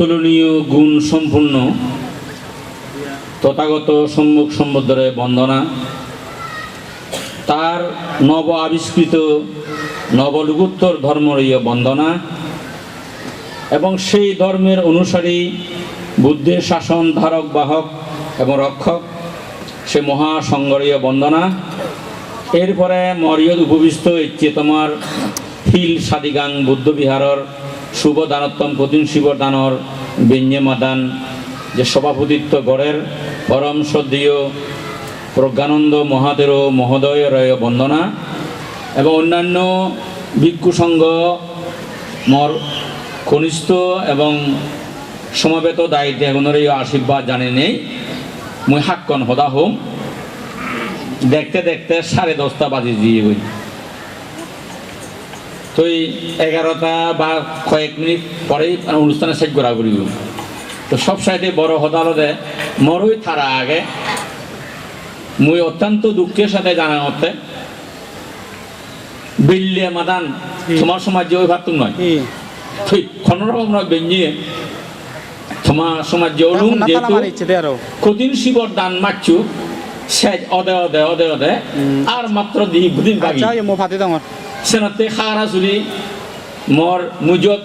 অতুলনীয় গুণ সম্পূর্ণ তথাগত সম্মুখ সম্বুদ্ধরে বন্দনা, তার নব আবিষ্কৃত নবলুকোত্তর ধর্মীয় বন্দনা এবং সেই ধর্মের অনুসারী বুদ্ধের শাসন ধারক বাহক এবং রক্ষক সে মহাসংগরীয় বন্দনা। এরপরে মর্যাদ উপবিষ্ট ইচ্ছে তোমার ফিল সাদিগাং বুদ্ধবিহারর শুভ দানোত্তম কঠিন শিব দানর ব্যঞ্জমাদান যে সভাপতিত্ব গড়ের পরম শ্রদ্ধেয় প্রজ্ঞানন্দ মহাদেব মহোদয়ের বন্দনা এবং অন্যান্য ভিক্ষু সংঘ মর কনিষ্ঠ এবং সমবেত দায়িত্ব এগুলোর আশীর্বাদ জানি নেই। মুই হাক্কন হদা হোম দেখতে দেখতে 10:30 বাজে দিয়ে বই তো 11টা বা কয়েক মিনিট পরেই অনুষ্ঠানে শেষ করা করি। তো সব সাইডে বড় হদালতে মরই থারা আগে মুই অত্যন্ত দুঃখের সাথে জানা মতে বিল্লিয়া মাদান তোমার সমাজ যে ওই ভাবতুম নয় তুই কোনোরকম নয় বেঞ্জিয়ে তোমার সমাজ যে অলুম যেহেতু কঠিন শিবর দান মারছু সে অদে অদে অদে অদে আর মাত্র দিন বাকি সেনাতে খারা চুরি মর মুজত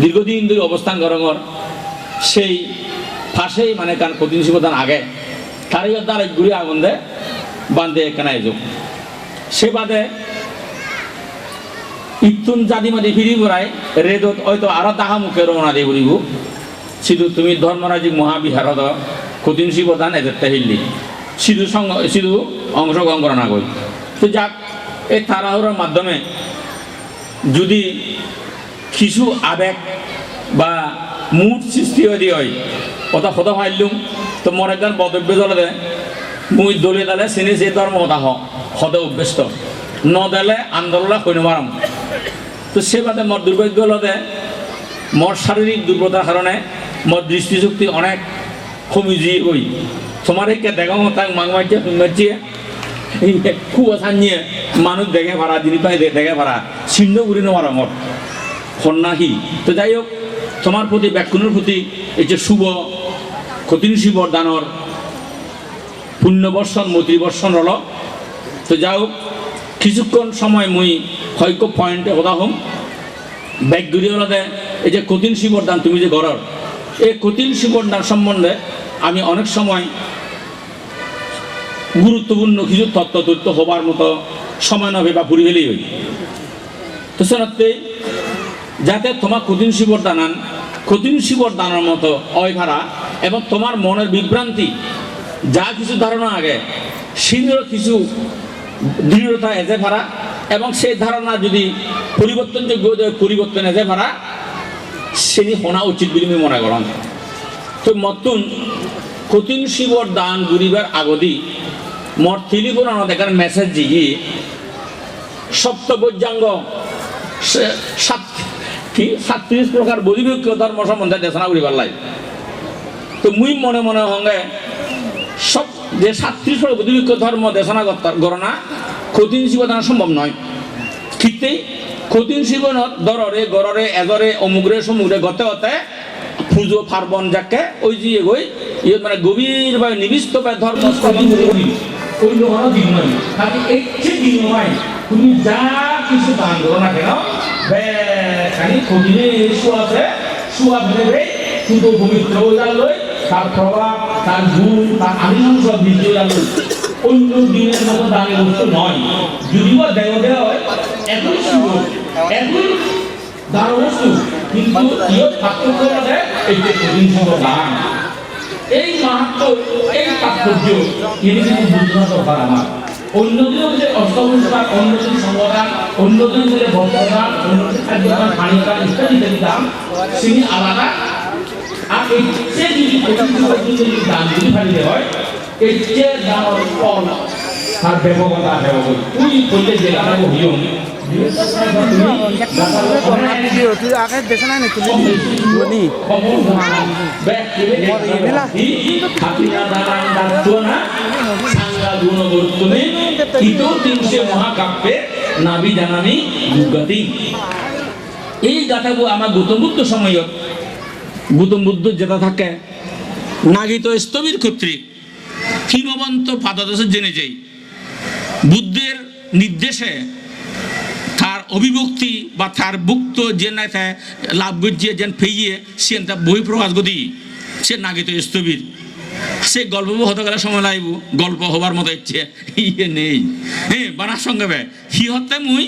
দীর্ঘদিন ধরে অবস্থান করঙর সেই ফাঁসেই মানে কারণ কঠিন শিবদান আগে তারই দ্বারা ঘুরে আগুন দে বান্ধে কেনাই যোগ সে বাদে ইতুন জাদি মাদি ফিরি বরাই রেদত হয়তো আরো তাহা মুখে রওনা দিয়ে বলিব শুধু তুমি ধর্মরাজিক মহাবিহারদ কঠিন শিবদান এদের হিল্লি শুধু অংশগ্রহণ করা না কই। তো যাক এই তাড়াহুড়োর মাধ্যমে যদি কিছু আবেগ বা মুড সৃষ্টি হয়ে হয় কথা হতে পারলুম তো মর একজন বদব্য জলে মুই দলে দালে চিনি যে ধর্ম হতা হতে অভ্যস্ত ন দিলে আন্দোলন কই মারাম। তো সে বাদে মোর দুর্ভাগ্য হলতে মোর শারীরিক দুর্বলতার কারণে মোর দৃষ্টিশক্তি অনেক কমিজি হই তোমার একে দেখা তাক মাংমাইছে মাইছে খুব আসান নিয়ে মানুষ দেখে ভাড়া জিনিস পাই দেখে ভাড়া ছিন্ন করি নেওয়ার আমার সন্ন্যাসী। তো যাই হোক তোমার প্রতি ব্যাকুণের প্রতি এই যে শুভ কঠিন শিবর দানর পুণ্যবর্ষণ মৈত্রীবর্ষণ হল। তো যাই হোক কিছুক্ষণ সময় মুই হয়ক পয়েন্টে কথা হম ব্যাগ দূরে হলতে এই যে কঠিন শিবর দান তুমি যে ঘরের এই কঠিন শিবর দান সম্বন্ধে আমি অনেক সময় গুরুত্বপূর্ণ কিছু তথ্য হবার মতো সময় নবে বা পুরি ফেলেই হই। তো সেনাতে যাতে তোমার কঠিন শিবর দানান কঠিন শিবর দানার মতো অয় ভাড়া এবং তোমার মনের বিভ্রান্তি যা কিছু ধারণা আগে শীঘ্র কিছু দৃঢ়তা এসে ভাড়া এবং সেই ধারণা যদি পরিবর্তনযোগ্য পরিবর্তন এসে ভাড়া সেটি শোনা উচিত বলে আমি মনে করেন। তো মতুন কঠিন শিবর দান ঘুরিবার আগদি মোর টেলিফোন দেখার মেসেজ দিয়ে সপ্তবৈজ্ঞাঙ্গ 37 প্রকার বৈদিক ধর্ম সম্বন্ধে দেশনা করিবার লাগে। তো মুই মনে মনে সঙ্গে সব যে 37 প্রকার বৈদিক ধর্ম দেশনা গণনা কঠিন শিবদান সম্ভব নয়। ঠিকতেই কঠিন শিবন দররে গড়রে এজরে অমুগরে সমুগ্রে গতে হতে পুজো পার্বণ যাকে ওই যে গই ইয়ে মানে গভীরভাবে নিবিষ্টভাবে ধর্ম তুমি যা কিছু দান করো না কেন খালি কঠিনে শোয়াছে শোয়া ভেবে শুধু পবিত্র লই তার প্রভাব তার গুণ তার আনন্দ সব বৃদ্ধি অন্য দিনের মতো দানের বস্তু নয়। যদিও দেয় দেওয়া হয় একই শুভ একই দান বস্তু কিন্তু পার্থক্য আছে এই যে কঠিন শিব দান এই মাহাত্ম এই তাৎপর্য তিনি কিন্তু বুঝতে দরকার আমার। অন্যদিনও যে অষ্টমস্কার অন্যদিন সংগদান অন্যদিন যে বস্ত্রদান অন্যদিন খাদ্যদান পানীয়দান ইত্যাদি ইত্যাদি দান তিনি আলাদা। আর এই যে যদি দান যদি ফালিতে হয় এই যে দানের ফল আর ব্যাপকতা ব্যাপক তুই বলতে যে দান হইম আগে দেখে নাই তুমি এই গাথাবো আমার গৌতম বুদ্ধ সময়ত গৌতম বুদ্ধ যেটা থাকে নাগিত স্থবির কর্তৃক হিমবন্ত পাদদেশে জেনে যাই বুদ্ধের নির্দেশে তার অভিভক্তি বা তার ভুক্ত যে না লাভ গজিয়ে যেন ফেইয়ে সে তা বহিঃপ্রকাশ গতি সে নাগিত স্থবির সে গল্প হতে গেলে সময় লাগব গল্প হবার মতো ইচ্ছে ইয়ে নেই হ্যাঁ বানার সঙ্গে বে হি হতে মুই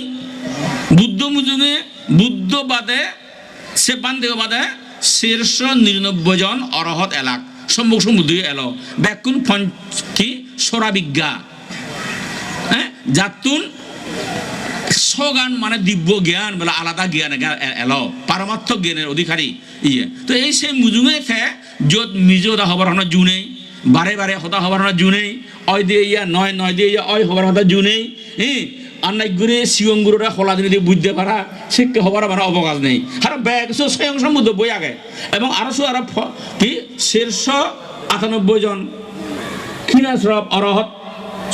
বুদ্ধ মুজুনে বুদ্ধ বাদে সে বান্ধে বাদে 199 জন অরহত এলাক সম্মুখ সমুদ্র এলো ব্যাকুন কি সরা বিজ্ঞা হ্যাঁ যাতুন সগান মানে দিব্য জ্ঞান বলে আলাদা জ্ঞান এলো পারমার্থ জ্ঞানের অধিকারী ইয়ে তো এই সেই মুজুঙে যত মিজোদা হবার হনা জু নেই বারে বারে হতা হবার হনা জু নেই অয় দিয়ে ইয়া নয় দিয়ে ইয়া অয় হবার হতা জু নেই হ্যাঁ আন্নাই ঘুরে শিবং গুরুরা খোলা দিনে দিয়ে বুঝতে পারা শিক্ষা হবার আমার অবকাশ নেই আর ব্যাগ স্বয়ং সমুদ্র বই আগে এবং আরো কি 198 জন ক্ষীণাশ্রব অরহত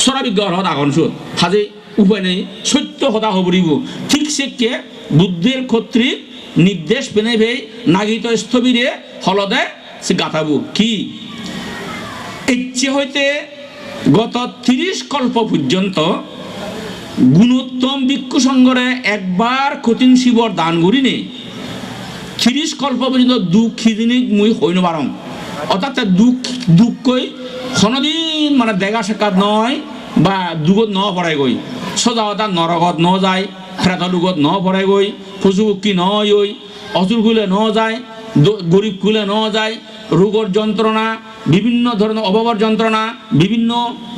সরাবিজ্ঞ অরহত আগন সুদ হাজে উপায় নেই সত্য কথা হবরিব ঠিক সেকে বুদ্ধের কর্তৃক নির্দেশ পেনে ভেই নাগিত স্থবিরে হলদে সে গাথাবো কি ইচ্ছে হইতে গত 30 কল্প পর্যন্ত গুণোত্তম ভিক্ষু সংঘরে একবার কঠিন শিবর দান করি নেই 30 কল্প পর্যন্ত দুঃখিদিনিক মুই হইন বারং অর্থাৎ দুঃখই কোনোদিন মানে দেখা সাক্ষাৎ নয় বা দুগত ন পড়াই গই সদা হতা নরকত ন যায় ফেরাত দুগত ন পড়াই গই পশু পক্ষী ন ওই অসুর খুলে ন যায় গরিব খুলে ন যায় রোগর যন্ত্রণা বিভিন্ন ধরনের অভাবের যন্ত্রণা বিভিন্ন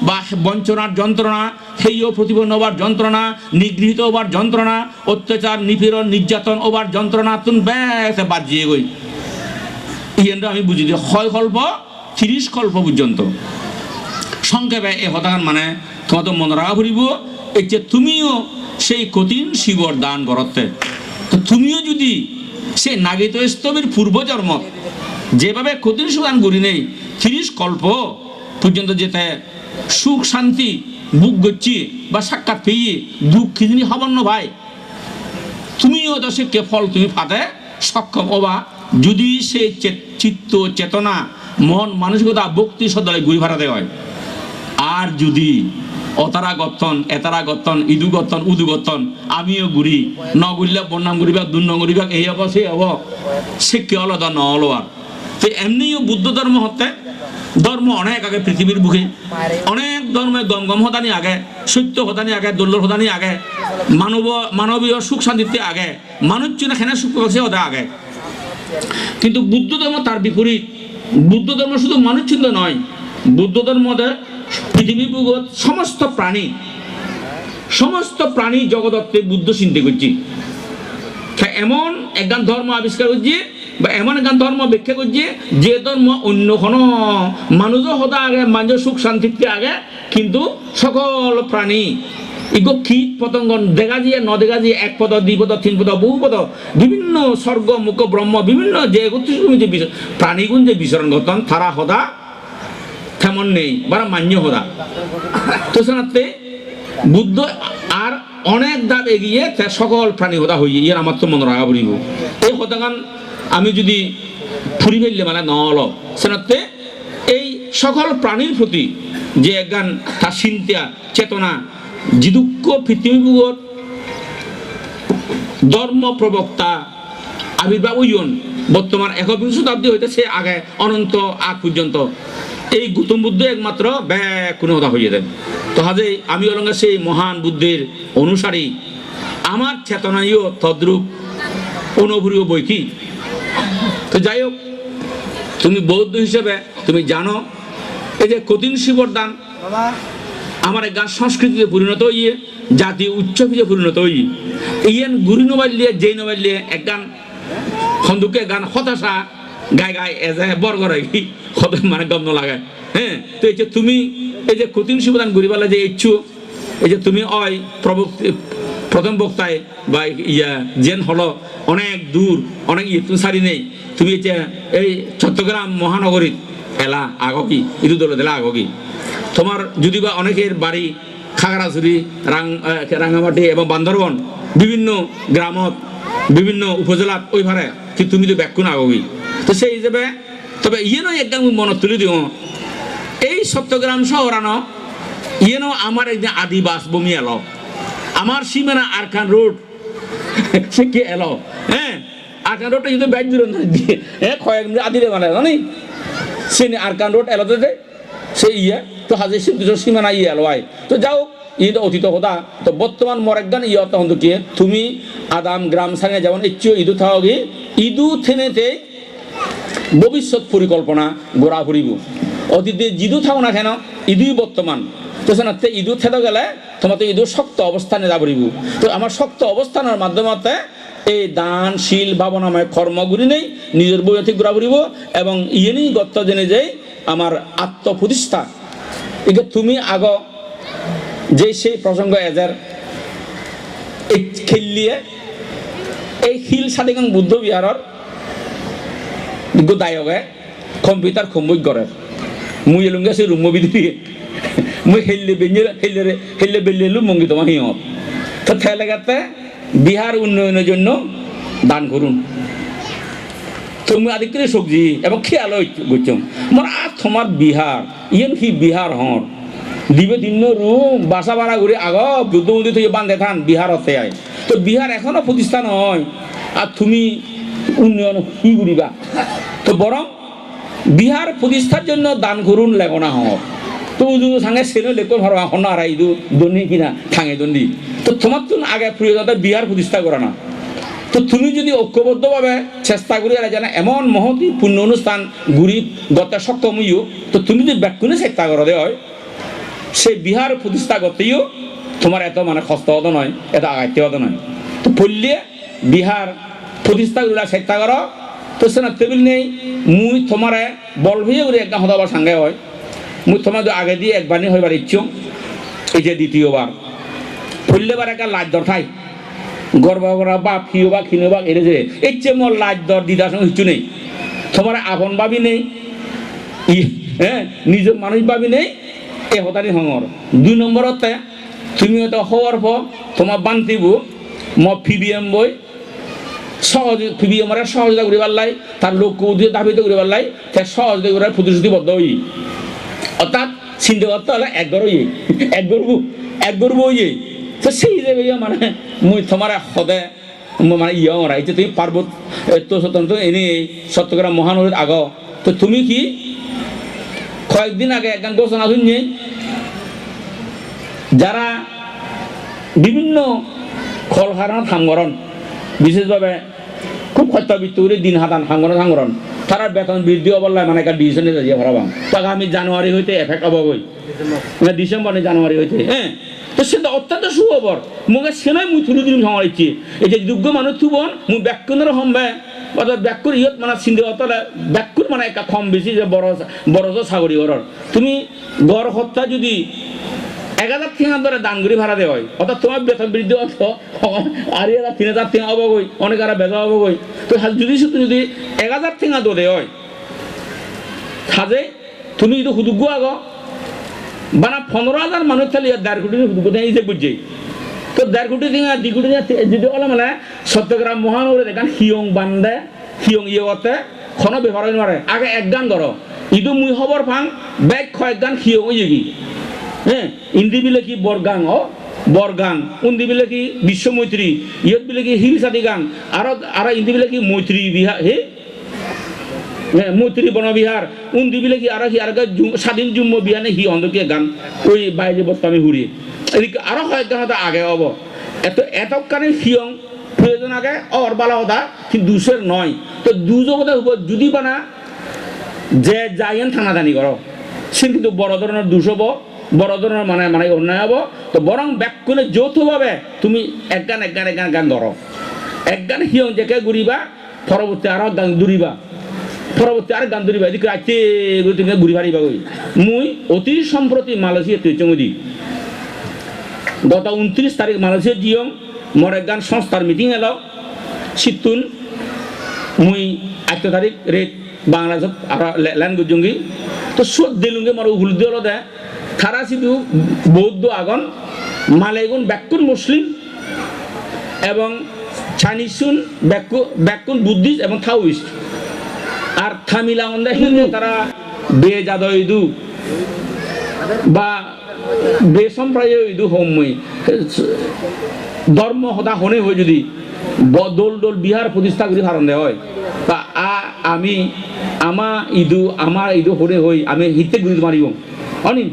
বা বঞ্চনার যন্ত্রণা হেয় প্রতিপন্ন হবার যন্ত্রণা নিগৃহীত হবার যন্ত্রণা অত্যাচার নিপীড়ন নির্যাতন হবার যন্ত্রণা তুন ব্যাস বাজিয়ে গই ইয়েনটা আমি বুঝি দিই হয় কল্প 30 কল্প পর্যন্ত সংক্ষেপে এ হতাগান মানে তোমার তো মনে রাখা ফুরিব এই যে তুমিও সেই কঠিন শিবর দান করতে তো তুমিও যদি সেই নাগিত স্তবের পূর্বজন্ম যেভাবে কঠিন সুদান করি নেই 30 কল্প পর্যন্ত যেতে সুখ শান্তি বুক গচ্ছি বা সাক্ষাৎ পেয়ে দুঃখ খিদিনি হবার না ভাই তুমিও তো সে কে ফল তুমি ফাতে সক্ষম হবা যদি সে চিত্ত চেতনা মন মানসিকতা ভক্তি সদায় ঘুরি ভাড়াতে হয় আর যদি অতারা গঠন এতারা গঠন ইদু গঠন উদু গঠন আমিও ঘুরি ন ঘুরলে বন্যাম ঘুরিবা দুর্ন ঘুরিবা এই হব সেই হব সে কে আলাদা ন হলো আর তো এমনিও বুদ্ধ ধর্ম হতে ধর্ম অনেক আগে পৃথিবীর বুকে অনেক ধর্মে গম হতানি আগে সত্য হতানি আগে দোল্লর হতানি আগে মানবীয় সুখ শান্তিতে আগে মানুষ চিনা খেনা সুখ পাচ্ছে হতে আগে কিন্তু বুদ্ধ ধর্ম তার বিপরীত বুদ্ধ ধর্ম শুধু মানুষ চিন্তা নয় বুদ্ধ ধর্মতে পৃথিবী বুগত সমস্ত প্রাণী জগদত্তে বুদ্ধ চিন্তা করছি এমন একগান ধর্ম আবিষ্কার করছি বা এমন একগান ধর্ম ব্যাখ্যা করছি যে ধর্ম অন্য কোনো মানুষও হতা আগে মানুষ সুখ শান্তিতে আগে কিন্তু সকল প্রাণী ইগো কীট পতঙ্গ দেখা দিয়ে ন দেখা দিয়ে 1 পদ 2 পদ 3 পদ বহু পদ বিভিন্ন স্বর্গ মুখ ব্রহ্ম বিভিন্ন যে প্রাণীগুণ যে বিচরণ করতেন তারা হদা তেমন নেই বা মান্য হদা তো শোনাতে বুদ্ধ আর অনেক দাব এগিয়ে সকল প্রাণী হদা হইয়ে ইয়ার আমার তো মনে রাখা পড়িব এই হতাগান আমি যদি ফুরি ফেললে মানে নল শোনাতে এই সকল প্রাণীর প্রতি যে একগান তার চিন্তা চেতনা জিদুক্ষ পৃথিবীগত ধর্ম প্রবক্তা আবির্ভাব হইন বর্তমান 21 শতাব্দী হইতেছে আগে অনন্ত আগ পর্যন্ত এই গৌতম বুদ্ধ একমাত্র কোনো কথা হইয়ে দেন তো হাজে আমি অলঙ্গে সেই মহান বুদ্ধের অনুসারী আমার চেতনায়ও তদ্রূপ অনুভূতিও বই কি তো যাই হোক তুমি বৌদ্ধ হিসেবে তুমি জানো এই যে কঠিন শিবর দান আমার এক গান সংস্কৃতিতে পরিণত হইয়ে জাতীয় উৎসবে পরিণত হই ইয়েন গুরি নোবাইলিয়ে যেই নোবাইলিয়ে এক গান খন্দুকে গান হতাশা গায় এজে বরগরে মানে গম লাগায় হ্যাঁ তো এই যে তুমি এই যে কঠিন শিবদান গরিবালা যে ইচ্ছু এই যে তুমি অয় প্রথম বক্তায় বা ইয়া জেন হলো অনেক দূর অনেক তুমি সারি নেই তুমি এই চট্টগ্রাম মহানগরীর এলা আগকি ইদু দল দিলা আগকি তোমার যদি বা অনেকের বাড়ি খাগড়াছড়ি রাঙ্গামাটি এবং বান্দরবন বিভিন্ন গ্রামত বিভিন্ন উপজেলাত ওইভাবে কি তুমি তো ব্যাকুন আগবি তো সেই হিসেবে তবে ইয়েনও একদম মনে তুলে দিও এই চট্টগ্রাম শহরানো ইয়েনও আমার একদিন আদিবাস বমি এলো আমার সীমানা আরকান রোড সে কি এলো হ্যাঁ আরকান রোডটা কিন্তু ব্যাগ দূর দিয়ে হ্যাঁ কয়েক মিনিট আদিরে মানে জানি সে আরকান রোড এলোতে সে ইয়ে তো হাজির সীমানা ইয়ে এলো আয় তো যাও ইয়ে অতীত কথা তো বর্তমান মরেকদান ইয়ে তখন তো কি তুমি আদাম গ্রাম সাঙে যেমন ইচ্ছু ইদু থাকি ইদু থেনেতে ভবিষ্যৎ পরিকল্পনা গোড়া ফুরিব অতীতে জিদু থাও না কেন ইদুই বর্তমান তো সেনাতে ইদু থেতে গেলে তোমার তো ইদুর শক্ত অবস্থানে যা ফুরিব তো আমার শক্ত অবস্থানের মাধ্যমে এই দান শীল ভাবনাময় কর্মগুলি নেই নিজের বইতে গোড়া ফুরিব এবং ইয়ে নেই গত্ত জেনে যে আমার আত্মপ্রতিষ্ঠা একে তুমি আগ যে সেই প্রসঙ্গ এজার এই খেললিয়ে এই শিল সাদিগাং বুদ্ধ বিহারের দায়কে কম্পিউটার খুম্বই করে মুই এলুঙ্গে সে রুম বিধি মুই হেললে বেললে মঙ্গি তোমার হিমত তো থেলেগাতে বিহার উন্নয়নের জন্য দান করুন তো মুই আদি করে সবজি এবং খেয়াল করছম মোর আর তোমার বিহার ইয়েন কি বিহার হর দিবে দিন রুম বাসা ভাড়া করে আগ বুদ্ধমন্দির থেকে বান্ধে থান বিহারতে আয় তো বিহার এখনো প্রতিষ্ঠান হয় আর তুমি উন্নয়ন কি করিবা তো বরং বিহার প্রতিষ্ঠার জন্য দান করুন লেখনা হোক তো সাঙ্গে সেনে লেখো ভালো এখন আর ইদু দন্ডি কিনা ঠাঙে দন্ডি তো তোমার তো আগে প্রিয়তা বিহার প্রতিষ্ঠা করে না তো তুমি যদি ঐক্যবদ্ধভাবে চেষ্টা করি আর জানা এমন মহতি পূর্ণ অনুষ্ঠান ঘুরি গতা সক্ষম হইও তো তুমি যদি ব্যাকুণে চেষ্টা করো দে হয় সেই বিহার প্রতিষ্ঠা করতেও তোমার এত মানে কষ্ট হতো নয় এত আগাইতে হতো নয় তো পড়লে বিহার প্রতিষ্ঠা করিলা চেষ্টা করো তো সে না টেবিল নেই মুই তোমারে বল হয়ে করে একটা হতাবার সঙ্গে হয় মুই তোমার আগে দিয়ে একবার নিয়ে হইবার ইচ্ছু এই যে দ্বিতীয়বার পড়লেবার একটা লাজ দর ঠাই গর্ব করা বা ফিও বা খিনো বা এড়ে যে এই যে মোর লাজ দর দিদার সঙ্গে কিছু নেই তোমার আপন ভাবি নেই হ্যাঁ নিজের মানুষ ভাবি নেই এই হতারি হঙর 2 নম্বরতে তুমি হয়তো হওয়ার পর তোমার বান্তিব ম ফিবিএম বই সহজ ফিবিএমরে সহযোগিতা করি পারলাই তার লক্ষ্য উদ্দেশ্য দাবিত করি পারলাই তার সহযোগিতা করে প্রতিশ্রুতিবদ্ধ হই অর্থাৎ চিন্তা করতে হলে এক গরু ইয়ে তো সেই হিসেবে মানে মুই তোমার সদে মানে ইয়ে মরা এই যে তুমি পার্বত তো স্বতন্ত্র এনে চট্টগ্রাম মহানগরীর আগ তো তুমি কি কয়েকদিন আগে একজন ঘোষণা শুনছি যারা বিভিন্ন কলকারখানা থামগরণ বিশেষভাবে খুব হত্যাবৃত্তি করে দিন হাতান থামগরণ তারা বেতন বৃদ্ধি অবল্লায় মানে একটা ডিসিশনে যাইয়া ভাড়াবাম তো আগামী জানুয়ারি হইতে এফেক্ট হব গই ডিসেম্বর জানুয়ারি হইতে হ্যাঁ তো সেটা অত্যন্ত সুখবর মুখে সেনাই মুই তুলে দিন সমালিছি এই যে যোগ্য মানুষ থুবন মুই ব্যাকুণের সম্ভে অর্থাৎ ব্যাকুর ইয়ত মানে চিন্তা অতলে ব্যাকুর মানে একটা কম বেশি যে বড় ছাগরি ঘরের তুমি গড় হত্যা যদি 1000 টাকা ধরে দান করে ভাড়া দেওয়া হয় অর্থাৎ তোমার বেতন বৃদ্ধি অর্থ আর 3000 টাকা হবো গই অনেক আর বেজা হবো গই তো যদি 1000 টাকা তো দেওয়া হয় সাজে তুমি যদি সুযোগ্য আগ বানা 15,000 মানুষ থাকলে 1.5 কোটি সুযোগ্য এই যে বুঝছে তো 1.5 কোটি টাকা 2 কোটি টাকা যদি হলে মানে চট্টগ্রাম মহানগরে দেখান হিয়ং বান্ধে হিয়ং ইয়েতে কোনো ব্যবহার হয়ে মারে আগে এক গান ধরো ইদু মুই খবর ফাং ব্যাগ কয়েক গান হিয়ং হয়ে কি হ্যাঁ ইন্দি বিলে কি বরগাং উন্দি বিলে কি বিশ্বমৈত্রী ইয়ত বিলে কি হিল সাদি গান আর ইন্দি বিলে কি মৈত্রী বিহার হে মৈত্রী বনবিহার উন্দি বিলে কি আর স্বাধীন জুম্ম বিহানে হি অন্ধকীয় গান ওই বাইরে বস্তামি হুড়ি এদিকে আরো কয়েক গান হয়তো আগে হব এতকানে হিয়ং প্রয়োজন আগে অরবালা হতা কিন্তু দুশের নয় তো দুজনের উপর যদি বানা যে যাইয়েন থানাদানি করো সে কিন্তু বড় ধরনের দুষ হব বড় ধরনের মানে মানে অন্যায় হব তো বরং ব্যাকুণে যৌথভাবে তুমি এক গান ধরো এক গান হিয়ং জেকে ঘুরিবা পরবর্তী আরো গান দূরিবা পরবর্তী আর গান দূরিবা এদিকে রাখতে তুমি ঘুরি ফারিবা গই মুই অতি সম্প্রতি মালয়েশিয়া তুইচঙ্গদি গত 29 তারিখ মালয়েশিয়া জিয়ং মোর এক গান সংস্থার মিটিং এলো সিতুন মুই 8 তারিখ রেট বাংলাদেশ আর ল্যাঙ্গুয়েজ জঙ্গি তো সব দিলুঙ্গে মোর উহুল দিল দে তারা শুধু বৌদ্ধ আগন মালাইগুন ব্যাকুন মুসলিম এবং চাইনিজুন ব্যাকুন বুদ্ধিস্ট এবং থাওইস্ট আর থামিলা অন্ধে হিন্দু তারা বেজাদ ইদু বা বেসম্প্রায় ইদু হোমই ধর্ম সদা হনে হয় যদি দোল দোল বিহার প্রতিষ্ঠা করে হারণ দেওয়া হয় বা আমি আমার ইদু হনে হই আমি হিতে গুলি মারিব অনি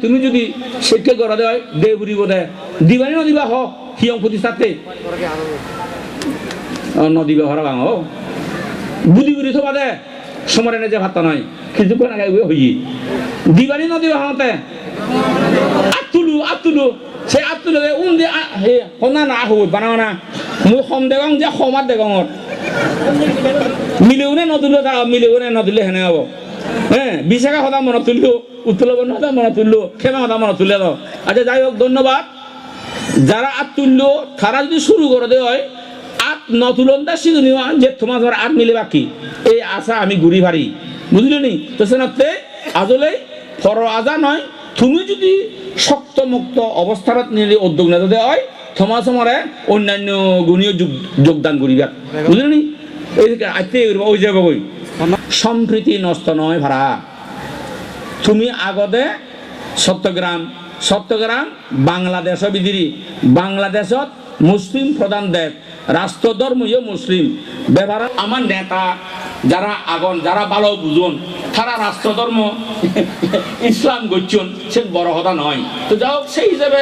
তুমি যদি শিক্ষা করা দেয় দে বুড়িব দে দিবানি নদিবা হ হিয়ং প্রতিষ্ঠাতে নদিবা হরা বাং বুদ্ধি বুদ্ধি থবা দে সমরে যে ভাতটা নয় কিছু করে না হই দিবানি নদিবা হতে আতুলু সেই আতুলু উন্দে হে হনা না হই বানাও না মই হম দেগং যে হমাত দেগঙত মিলেও নতুলে হেনে হব হ্যাঁ বিশাখা সদা মনত তুললো উত্তল বর্ণ সদা মনত তুললো ক্ষমা সদা মনত তুলে দাও আচ্ছা যাই হোক ধন্যবাদ যারা আত তুললো তারা যদি শুরু করে দেয় হয় আত নতুলনটা শুধু নিওয়া যে তোমার ধর আত মিলে বাকি এই আশা আমি ঘুরি ভারি বুঝলি নি তো সেনাতে আজলে ফর আজা নয় তুমি যদি শক্তমুক্ত অবস্থানত নিলে উদ্যোগ না দেওয়া হয় তোমার সময় অন্যান্য গুণীয় যোগদান করিবা বুঝলি নি এই আইতে ওই যাবো কই সম্প্রীতি নষ্ট নয় ভাড়া তুমি আগতে সত্যগ্রাম বাংলাদেশ বিদিরি বাংলাদেশত মুসলিম প্রধান দেশ রাষ্ট্রধর্মীয় মুসলিম ব্যবহার আমার নেতা যারা আগন যারা ভালো বুঝুন তারা রাষ্ট্রধর্ম ইসলাম গচ্ছন সে বড় কথা নয় তো যাই হোক সেই হিসেবে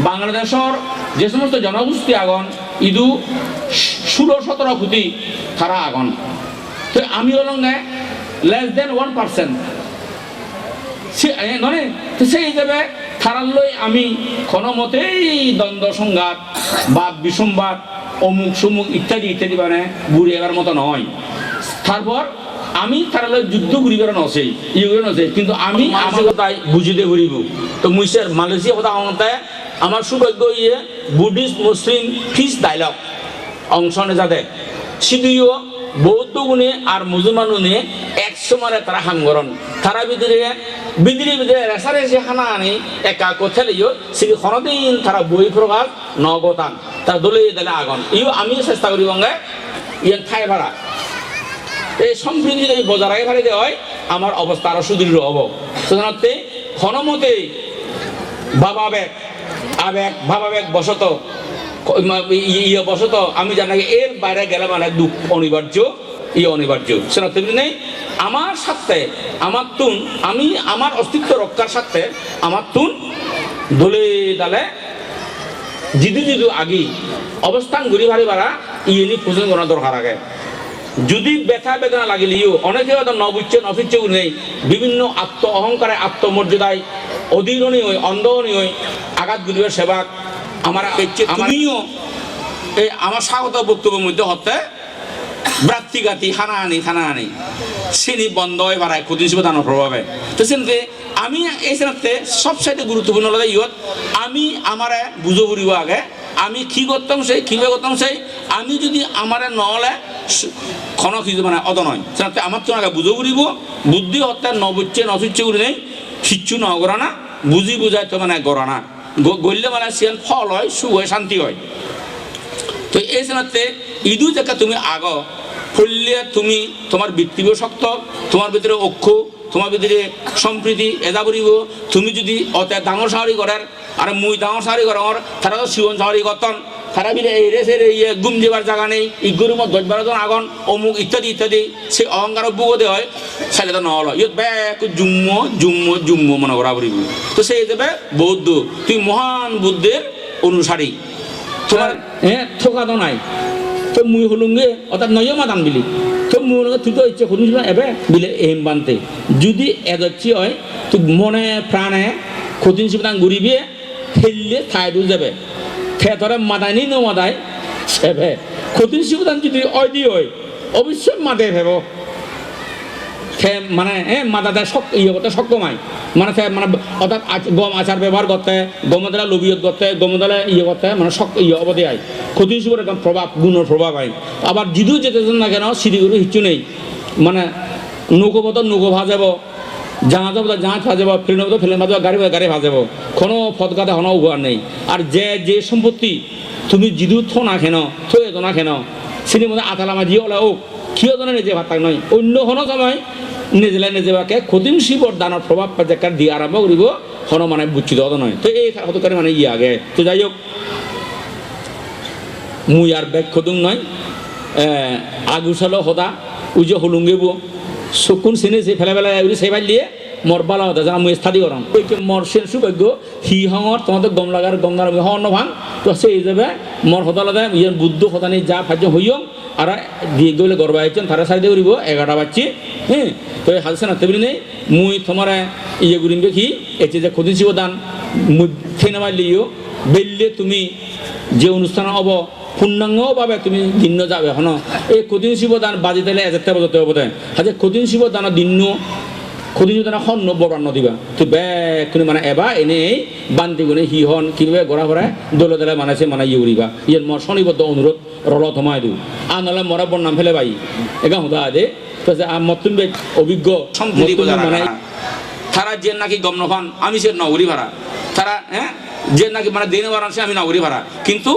বাংলাদেশের যে সমস্ত জনগোষ্ঠী আগন ইদু 16-17 কোটি তারা আগন তো আমি হলাম লেস দেন 1% নয় তো সেই হিসেবে থারাল্লই আমি কোনো মতেই দ্বন্দ্ব সংঘাত বা বিসম্বাদ অমুক সমুক ইত্যাদি ইত্যাদি মানে বুড়ি এবার মতো নয় তারপর আমি থারাল্লই যুদ্ধ ঘুরিবার নছে ইউরে নছে কিন্তু আমি আমার তাই বুঝিতে ঘুরিব তো মুইসের মালয়েশিয়া কথা আমাতে আমার সৌভাগ্য ইয়ে বুদ্ধিস্ট মুসলিম পিস ডায়লগ অংশ নে যাতে সিধুও বৌদ্ধ গুণে আর মুসলমান গুণে একসময় তারা হাঙ্গরণ তারা ভিতরে রেসারেসি হানা আনি একা কোথালেও সে কোনোদিন তারা বই প্রকাশ নগতান তার দলে দলে আগন ইও আমি চেষ্টা করি বঙ্গে ইয়ান ঠাই ভাড়া এই সম্প্রীতি যদি বজায় রাখে ভাড়ি দেওয়া হয় আমার অবস্থা আরো সুদৃঢ় হব সাধারণত ক্ষণমতে ভাবাবেগ বশত বশত আমি জানি এর বাইরে গেলে মানে দুঃখ অনিবার্য অনিবার্য সেটা নেই আমার স্বার্থে আমি আমার অস্তিত্ব রক্ষার স্বার্থে আমার দলে দালে জিদু আগি অবস্থান ঘুরি ভারি বাড়া ইয়ে পোষণ করা দরকার আগে যদি ব্যথা বেদনা লাগিলেও অনেকে হয়তো নফিচ্ছে নেই বিভিন্ন আত্ম অহংকারে আত্মমর্যাদায় অধীরণী হই অন্ধনী হই আঘাত গুলিবার সেবাক আমার তুমিও এই আমার স্বাগত বক্তব্যের মধ্যে হতে ব্রাত্তিঘাতি হানাহানি শ্রেণী বন্ধ হয়ে বাড়ায় ক্ষতি দানোর প্রভাবে তো সেনতে আমি এই সেনাতে সবসাইতে গুরুত্বপূর্ণ লাগে ইহত আমি আমারে বুঝো ফুরিব আগে আমি কি করতাম কিভাবে করতাম আমি যদি আমারে নহলে কিছু মানে অত নয় সেনাতে আমার তো আগে বুঝো ফুরিব বুদ্ধি হত্যা নচুচ্ছে করে নেই কিচ্ছু নগরা না বুঝি বুঝাই তো মানে গড়া না গড়লে মানে সিয়ান ফল হয় সুখ হয় শান্তি হয় তো এই সেনাতে ইদু জায়গা তুমি আগ ফুললে তুমি তোমার বৃত্তিব শক্ত তোমার ভিতরে অক্ষ তোমার ভিতরে সম্প্রীতি এদা করিব তুমি যদি অতে ডাঙর সাহারি করার আর মুই ডাঙর সাহারি করার তারা তো শিবন সাহারি করতন তারা বিলে এই রেসের ইয়ে গুম যাবার জায়গা নেই ইগুর মত 10-12 আগন অমুক ইত্যাদি সে অহংকার বুগতে হয় সেটা তো নহল ইয়ত ব্যাক জুম্ম মনে করা পড়িব তো সেই হিসেবে বৌদ্ধ তুই মহান বুদ্ধের অনুসারী তোমার ঠকা তো নাই তো মুই হলুঙ্গে অর্থাৎ নয় মাদান বিলি তো মুই তুই তো ইচ্ছে করুন এবে বিলে এম বানতে যদি এদচ্ছি হয় তুই মনে প্রাণে ক্ষতিন শিবদান ঘুরিবি খেললে ঠাই দূর যাবে খেতরে মাদানি ন মাদায় সেবে ক্ষতিন শিবদান যদি অয়দি হয় অবশ্যই মাদে ভেব মানে মাদাতে করতে সক্ষমায় মানে অর্থাৎ গম আচার ব্যবহার করতে গমদালা লবিয়ত করতে গমদালা করতে মানে অবধি আয় ক্ষতি হিসেবে একদম প্রভাব গুণের প্রভাব হয় আবার জিদু যেতেছেন না কেন সিঁড়িগুলো হিচ্ছু নেই মানে নৌকো বদল নৌকো ভাজাব জাহাজ জাহাজ ভাজাব ফ্লেন বদল ফ্লেন ভাজাব গাড়ি ভাজাব কোনো ফদকাতে হন উপহার নেই আর যে সম্পত্তি তুমি জিদু থো না খেন থয়ে তো না খেন সিঁড়ির মধ্যে আতালা মাঝি ওলা ও কিয় জানে নিজে ভাত নয় অন্য কোনো সময় নিজে বাকে কঠিন শিবর দানৰ প্ৰভাৱ পাই দিয়ে আৰম্ভ কৰিব হন মানে বুঝি দেওয়া নয় তো এই হতকারে মানে ইয়ে আগে তো যাই হোক মুই আর ব্যাগ খদুং নয় আগুসালো হদা উজে হলুঙ্গেব চকুন চিনি ফেলে সেই দিয়ে মর বালা হতা যারা মুই স্থাদি করাম ওইকে মর সেন সৌভাগ্য হি হঙর তোমাদের গমলাগার আমি হন ভাঙ তো সেই যাবে মর হতালাদে ইয়ার বুদ্ধ হতানি যা ফাজ্য হইয়ম আর দিয়ে গেলে গর্ব আইছেন তারা সাইডে উড়িব 11টা বাজছি হ্যাঁ তো হালসে না তেমনি নেই মুই তোমার ইয়ে গুরিম দেখি এতে যে খদিন শিবদান থেনে মারলিও বেললে তুমি যে অনুষ্ঠান হব পূর্ণাঙ্গভাবে তুমি দিন যাবে হন এই কঠিন শিবদান বাজি দিলে 1000টা বাজতে হবে হাজে কঠিন শিবদান দিন কঠিন শিবদান হন বরান্ন দিবা তো ব্যাগ মানে এবা এনেই বান্তি গুনে হি হন কিভাবে গড়া ভরায় দলে দলে মানাইছে মানে ইয়ে উড়িবা ইয়ের মর শনিবদ্ধ অনুরোধ রল থমাই দিও আর নাহলে মরা বন্যাম ফেলে পাই এগা হুদা দে মতুন অভিজ্ঞ মানে তারা যে নাকি গম নখান আমি সে নগরী ভাড়া তারা হ্যাঁ যে নাকি মানে দেনে বাড়াচ্ছে আমি নগরী ভাড়া কিন্তু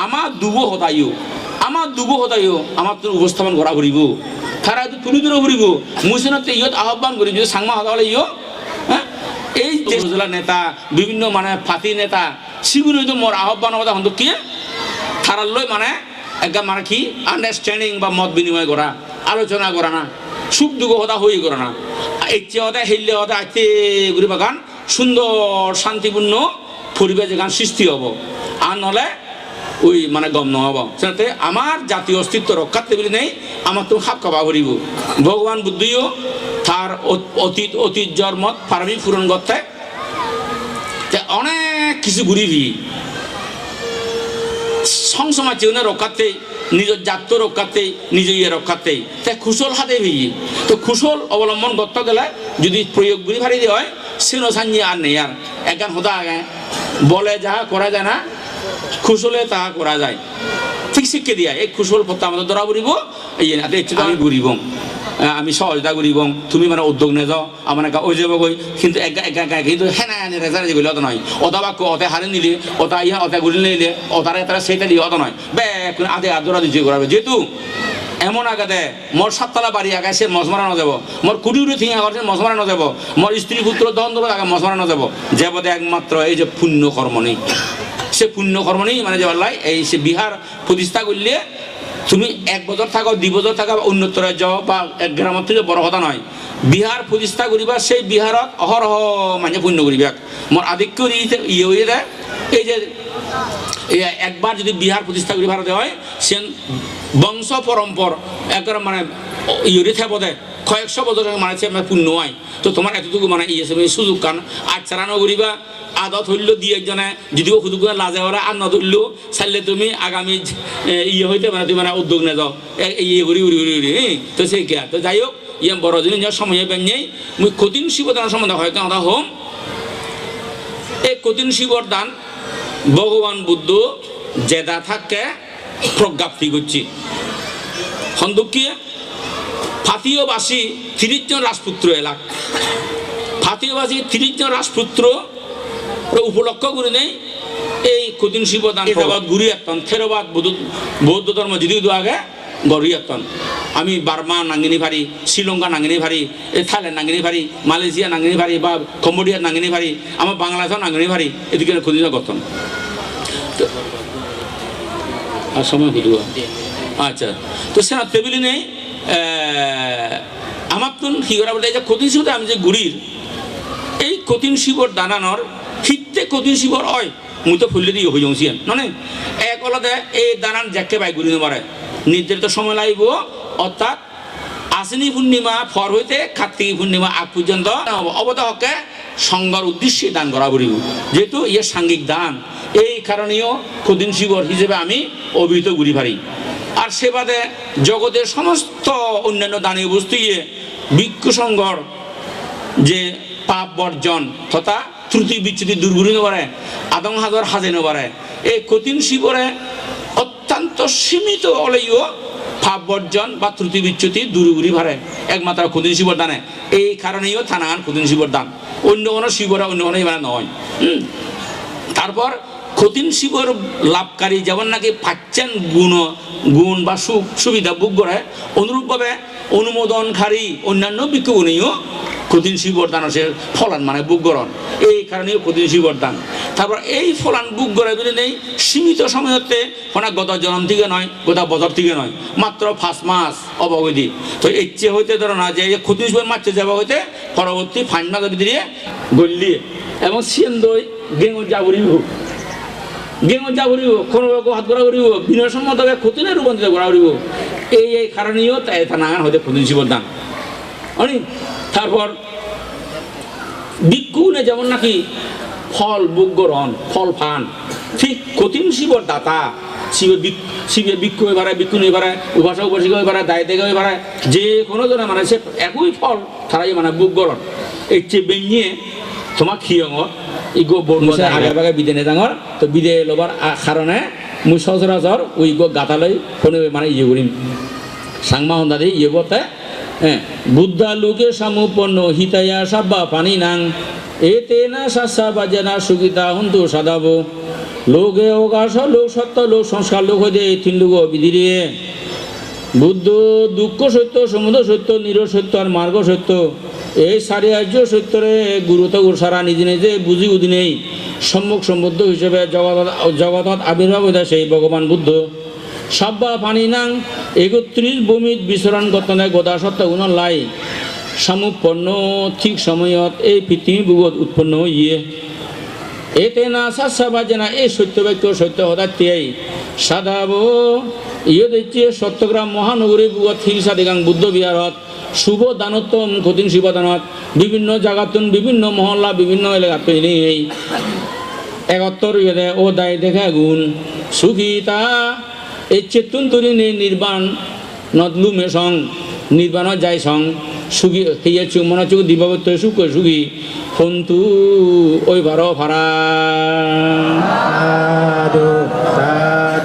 আমার দুবো হতাইও আমার তোর উপস্থাপন করা ঘুরিব তারা তো তুলি তুলে ঘুরিব মুসিনতে ইয়ত আহ্বান করি যদি সাংমা হতা হলে ইয় হ্যাঁ এই যে জেলা নেতা বিভিন্ন মানে ফাতি নেতা সেগুলো তো মোর আহ্বান কথা হতো কি তারার লই মানে একদম মানে কি আন্ডারস্ট্যান্ডিং বা মত বিনিময় করা আলোচনা করা না সুখ দুঃখ হতা হয়ে করা না ইচ্ছে হতা হেললে হতা আইতে ঘুরি বাগান সুন্দর শান্তিপূর্ণ পরিবেশ গান সৃষ্টি হব আর নহলে ওই মানে গম নহব সেটাতে আমার জাতীয় অস্তিত্ব রক্ষাতে বলি নেই আমার তো খাপ খাবা করিব ভগবান বুদ্ধইও তার অতীত জন্মত ফার্মি পূরণ করতে অনেক কিছু ঘুরিবি সংসমাজ জীবনে রক্ষাতে নিজের জাত রক্ষাতে নিজে ইয়ে রক্ষাতে তাই কুশল হাতে ভি তো কুশল অবলম্বন করতে গেলে যদি প্রয়োগ গুলি ভারি দিয়ে হয় সিনো সাঞ্জি আর নেই আর একগান হতা আগে বলে যাহা করা যায় না কুশলে তাহা করা যায় ঠিক শিখে দিয়া এই কুশল পথে আমাদের ধরা ঘুরিব এই আমি ঘুরিব আমি সহজতা করিব তুমি মানে উদ্যোগ নে যাও আমার ওই যাব গই কিন্তু কিন্তু হ্যাঁ রেজাল্ট যেগুলো অত নয় অত বাক্য অতে হারে নিলে অতা ইহা অতে গুলি নিলে অতারে তারা সেইটা দিয়ে অত নয় ব্যাগ আধে আদরা দিচ্ছে করাবে যেহেতু এমন আগাতে মোর 7তলা বাড়ি আগে সে মশ মারা যাব মোর কুড়ি উড়ে থিঙা করছে মশ মারা যাব মোর স্ত্রী পুত্র দ্বন্দ্ব আগে মশ মারা যাব যে বোধে একমাত্র এই যে পুণ্য কর্ম নেই সে পুণ্য কর্ম নেই মানে যে বললাই এই সে বিহার প্রতিষ্ঠা করলে তুমি 1 বছর থাকো 2 বছর থাকা উন্নত রাজ্য বা এক গ্রামের থেকে বড় কথা নয় বিহার প্রতিষ্ঠা করিবা সেই বিহারত অহরহ মানে পুণ্য করিবা মোর আধিক্য ইয়ে হয়ে দেয় এই যে একবার যদি বিহার প্রতিষ্ঠা করি ভারতে হয় সে বংশ পরম্পর একবার মানে ইয়ে থাকবো দেয় কয়েকশো বছর মানেছে পুণ্য হয় তো তোমার এতটুকু মানে ইয়ে সুযোগ কারণ আচরণ করিবা আদত হইল দিয়ে একজনে যদিও সুযোগ লাজে ওরা আর নধরলেও চাইলে তুমি আগামী ইয়ে হইতে মানে তুমি মানে উদ্যোগ নে যাও ইয়ে ঘুরি উড়ি উড়ি উড়ি তো সেই কে তো যাই হোক ইয়ে বড় জিনিস সময় বেঞ্জাই মুই কঠিন শিবদানের সম্বন্ধে হয় কথা হোম এই কঠিন শিবর দান ভগবান বুদ্ধ জেদা থাকে প্রজ্ঞাপ্তি করছি সন্দুকিয়ে ফাতিওবাসী 30 জন রাজপুত্র এলাক ফাতিওবাসী 30 জন রাজপুত্র উপলক্ষ করে নেই এই কঠিন শিবদান ঘুরি আসতাম থেরবাদ বৌদ্ধ ধর্ম যদিও আগে গড়ি আসতাম আমি বার্মা নাঙ্গিনি ভারি শ্রীলঙ্কা নাঙ্গিনি ভারি থাইল্যান্ড নাঙ্গিনি ভারি মালয়েশিয়া নাঙ্গিনি ভারি বা কম্বোডিয়ার নাঙ্গিনি ভারি আমার বাংলাদেশের নাঙ্গিনি ভারি এদিকে খুঁজি করতাম আর সময় খুঁজব আচ্ছা তো সেনা টেবিলে নেই আমার তো কি করা বলতে যে কঠিন শিব আমি যে ঘুরির এই কঠিন শিবর দানানোর হিতে কঠিন শিবর হয় মুই তো ফুললে দিয়ে হয়ে যাচ্ছি মানে এক অলতে এই দানান জ্যাকে বাই ঘুরি মারে নির্ধারিত সময় লাগব অর্থাৎ আশ্বিনী পূর্ণিমা ফর হইতে কার্তিকী পূর্ণিমা আগ পর্যন্ত অবতাহকে সংঘর উদ্দেশ্যে দান করা করিব যেহেতু ইয়ে সাংঘিক দান এই কারণেও কঠিন শিবর হিসেবে আমি অভিহিত ঘুরি পারি আর সে বাদে জগতের সমস্ত অন্যান্য দানীয় বস্তু ইয়ে ভিক্ষু সংঘর যে পাপ বর্জন তথা ত্রুটি বিচ্যুতি দূর করে আদং হাজর হাজেনো পারে এই কঠিন শিবরে অত্যন্ত সীমিত হলেও পাপ বর্জন বা ত্রুটি বিচ্যুতি দূরগুড়ি ভারে একমাত্র কঠিন শিবর দানে এই কারণেও থানাগান কঠিন শিবর দান অন্য কোনো শিবরা অন্য কোনো মানে নয় তারপর খতিন শিবর লাভকারী যেমন নাকি পাচ্ছেন গুণ বা সুখ সুবিধা ভোগ করে, অনুরূপভাবে অনুমোদনকারী অন্যান্য ভিক্ষুগুণীও খতিন শিবর দান সে ফলান মানে ভোগ করন, এই কারণেও খতিন শিবর দান। তারপর এই ফলান ভোগ করে বলে নেই সীমিত সময়তে কোনা গত জন্ম থেকে নয়, গোটা বছর থেকে নয়, মাত্র 5 মাস অবধি। তো ইচ্ছে হইতে ধরো না যে খতিন শিবর মারতে যাওয়া হইতে পরবর্তী 5 মাসের ভিতরে গল্লি এবং সিয়েন দই গেঙ যাবরিব কোনো হাত করা করিব বিনয় সম্মতভাবে খতিনে রূপান্তরিত করা করিব, এই কারণেও তাই নাগান হইতে খতিন শিবর দান অনি। তারপর ভিক্ষুগুণে যেমন নাকি ফল ভোগ গ্রহণ ফল পান, ঠিক খতিন শিবর দাতা শিবে ভিক্ষু হয়ে পারে, ভিক্ষু নিয়ে পারে, উপাসক উপাসিকা হয়ে পারে, দায় থেকে হয়ে পারে, যে কোনো জনে মানে সে একই ফল তারাই মানে ভোগ গ্রহণ। এই চেয়ে বেঞ্জিয়ে তোমার খিয়ঙ ইগো বর্ণসে আগে ভাগে বিদে নেজাঙর, তো বিদে লবার কারণে মুই সচরাচর ওই গো গাতালৈ ফোনে মানে ইয়ে করিম সাংমা হন্দা দিয়ে ইয়ে করতে। হ্যাঁ, বুদ্ধা লোকে সামুপন্ন হিতায়া সাব্বা পানি নাং এতে না শাসা বাজে না সুগীতা হন্তু সাদাব লোকে অগাস লোক সত্য লোক সংস্কার লোক হয়ে এই 3 লোক বিধিরে বুদ্ধ দুঃখ সত্য সমুদ্র সত্য নির সত্য আর মার্গ সত্য, এই 4 আর্য সত্যরে গুরুত সারা নিজে নিজে বুঝি উদি নেই সম্মুখ সম্বুদ্ধ হিসেবে জগতত আবির্ভাব হয়ে সেই ভগবান বুদ্ধ সাব্বা পানি নাং 31 ভূমিত বিচরণ গতনে গদা সত্য গুণ লাই সামুপন্ন ঠিক সময়ত এই পৃথিবী বুগত উৎপন্ন ইয়ে এতে না শাসা বাজে না এই সত্য বাক্য সত্য হঠাৎ সাধাব ইয়ে দেখছে সত্যগ্রাম মহানগরী বুগত হিংসা দিগাং বুদ্ধ বিহারত শুভ দানোত্তম খতিন শিব দানত বিভিন্ন জায়গাতুন বিভিন্ন মহল্লা বিভিন্ন এলাকাত এই 71 ইয়ে ও দায় দেখা গুণ সুখিতা এই চেতুন তরি নির্বাণ নদলু মেসং নির্বাণ যায় সং সুখী হইয়া মনে চুখ দিবাবত্য সুখ সুখী ফন্তু ওই ভাড়া ভাড়া